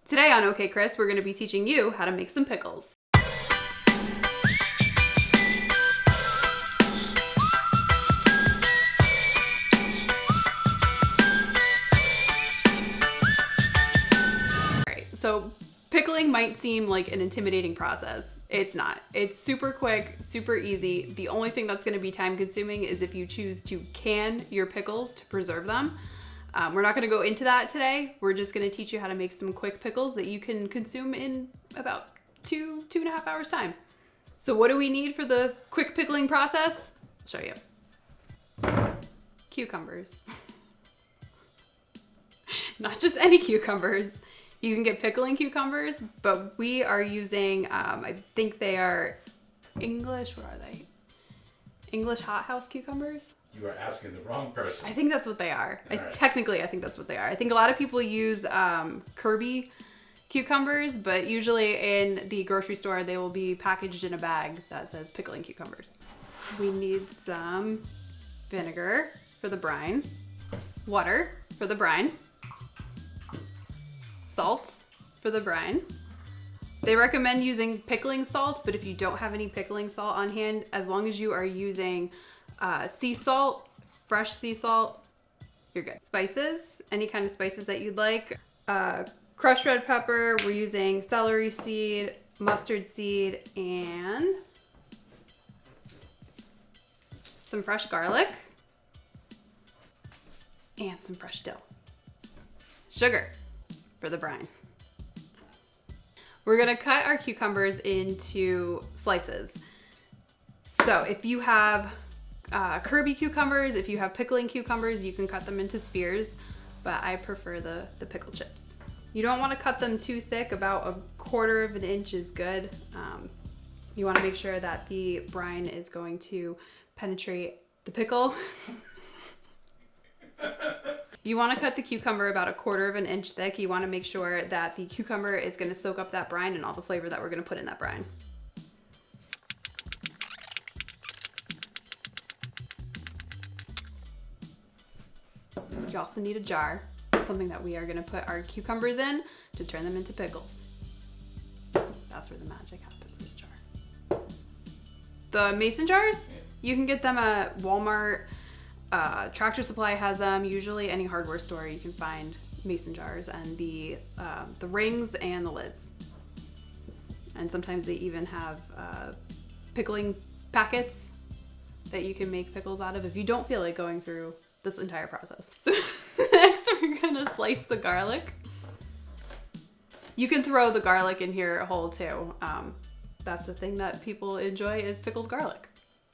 Today on OK Chris, we're going to be teaching you how to make some pickles. Alright, so pickling might seem like an intimidating process. It's not. It's super quick, super easy. The only thing that's going to be time consuming is if you choose to can your pickles to preserve them. We're not going to go into that today. We're just going to teach you how to make some quick pickles that you can consume in about 2.5 hours time. So what do we need for the quick pickling process? I'll show you. Cucumbers. Not just any cucumbers. You can get pickling cucumbers, but we are using, I think they are English, what are they? English hothouse cucumbers? You are asking the wrong person. I think that's what they are. Right. Technically, I think that's what they are. I think a lot of people use Kirby cucumbers, but usually in the grocery store, they will be packaged in a bag that says pickling cucumbers. We need some vinegar for the brine, water for the brine, salt for the brine. They recommend using pickling salt, but if you don't have any pickling salt on hand, as long as you are using sea salt, fresh sea salt, you're good. Spices, any kind of spices that you'd like. Crushed red pepper, we're using celery seed, mustard seed, and some fresh garlic, and some fresh dill. Sugar for the brine. We're gonna cut our cucumbers into slices. So if you have Kirby cucumbers, if you have pickling cucumbers, you can cut them into spears, but I prefer the pickle chips. You don't want to cut them too thick, about 1/4 of an inch is good. You want to make sure that the brine is going to penetrate the pickle. You want to cut the cucumber about 1/4 of an inch thick. You want to make sure that the cucumber is going to soak up that brine and all the flavor that we're going to put in that brine. You also need a jar, something that we are going to put our cucumbers in to turn them into pickles. That's where the magic happens, in the jar. The mason jars, you can get them at Walmart. Tractor Supply has them. Usually any hardware store you can find mason jars, and the rings and the lids. And sometimes they even have pickling packets that you can make pickles out of if you don't feel like going through this entire process. So next we're gonna slice the garlic. You can throw the garlic in here whole too. That's the thing that people enjoy is pickled garlic.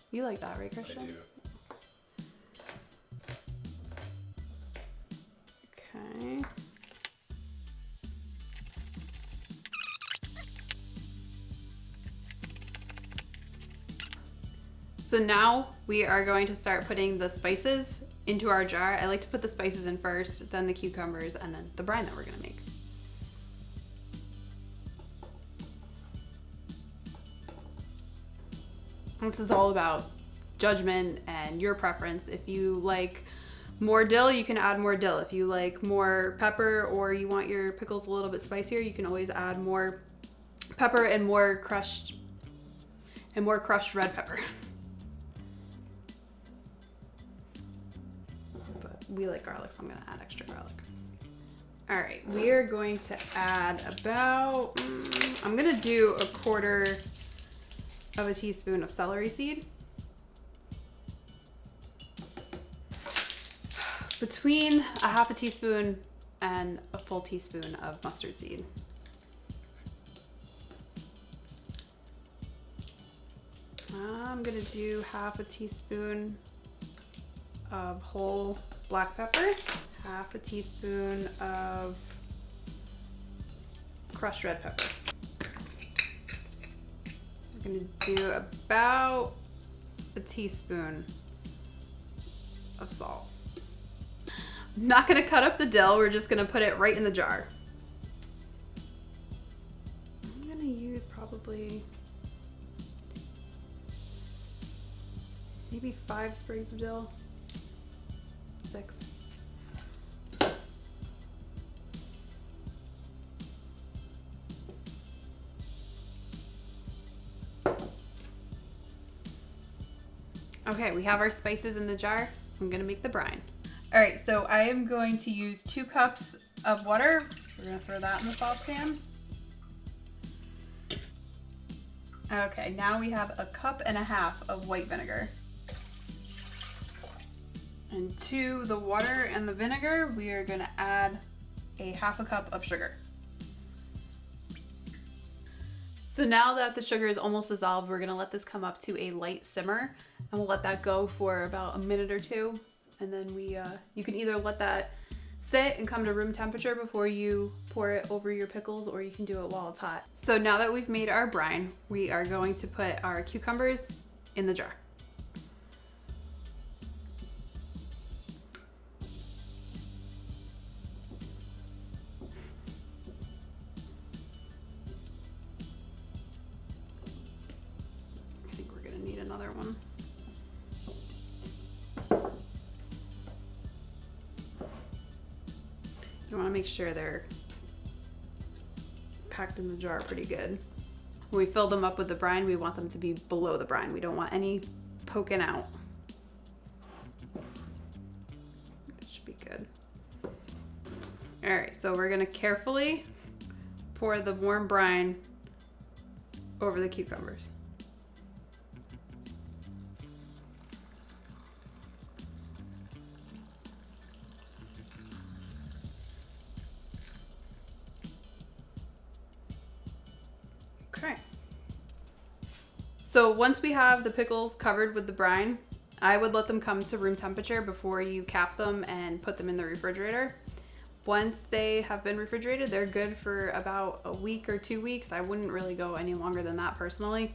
You like that, right, Christian? I do. Okay. So now we are going to start putting the spices into our jar. I like to put the spices in first, then the cucumbers, and then the brine that we're gonna make. This is all about judgment and your preference. If you like more dill, you can add more dill. If you like more pepper or you want your pickles a little bit spicier, you can always add more pepper and more crushed red pepper. But we like garlic, so I'm gonna add extra garlic. All right, we are going to add about, I'm gonna do 1/4 of a teaspoon of celery seed. Between a 1/2 teaspoon and a full teaspoon of mustard seed. I'm gonna do 1/2 teaspoon of whole black pepper, 1/2 teaspoon of crushed red pepper. I'm gonna do about a teaspoon of salt. I'm not gonna cut up the dill, we're just gonna put it right in the jar. I'm gonna use probably maybe 5 sprigs of dill, 6. Okay, we have our spices in the jar. I'm gonna make the brine. All right, so I am going to use 2 cups of water. We're gonna throw that in the saucepan. Okay, now we have 1.5 cups of white vinegar. And to the water and the vinegar, we are gonna add 1/2 cup of sugar. So now that the sugar is almost dissolved, we're gonna let this come up to a light simmer, and we'll let that go for about a minute or 2. And then you can either let that sit and come to room temperature before you pour it over your pickles, or you can do it while it's hot. So now that we've made our brine, we are going to put our cucumbers in the jar. I think we're gonna need another one. You want to make sure they're packed in the jar pretty good. When we fill them up with the brine, we want them to be below the brine. We don't want any poking out. That should be good. All right, so we're gonna carefully pour the warm brine over the cucumbers. Okay. So once we have the pickles covered with the brine, I would let them come to room temperature before you cap them and put them in the refrigerator. Once they have been refrigerated, they're good for about a week or 2 weeks. I wouldn't really go any longer than that personally,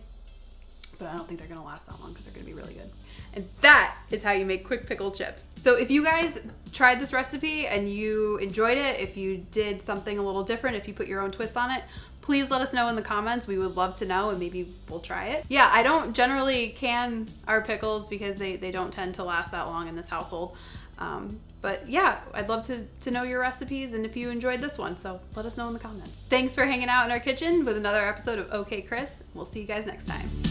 but I don't think they're gonna last that long because they're gonna be really good. And that is how you make quick pickle chips. So if you guys tried this recipe and you enjoyed it, if you did something a little different, if you put your own twist on it, please let us know in the comments. We would love to know, and maybe we'll try it. Yeah, I don't generally can our pickles because they don't tend to last that long in this household. But yeah, I'd love to know your recipes and if you enjoyed this one, so let us know in the comments. Thanks for hanging out in our kitchen with another episode of OK Chris. We'll see you guys next time.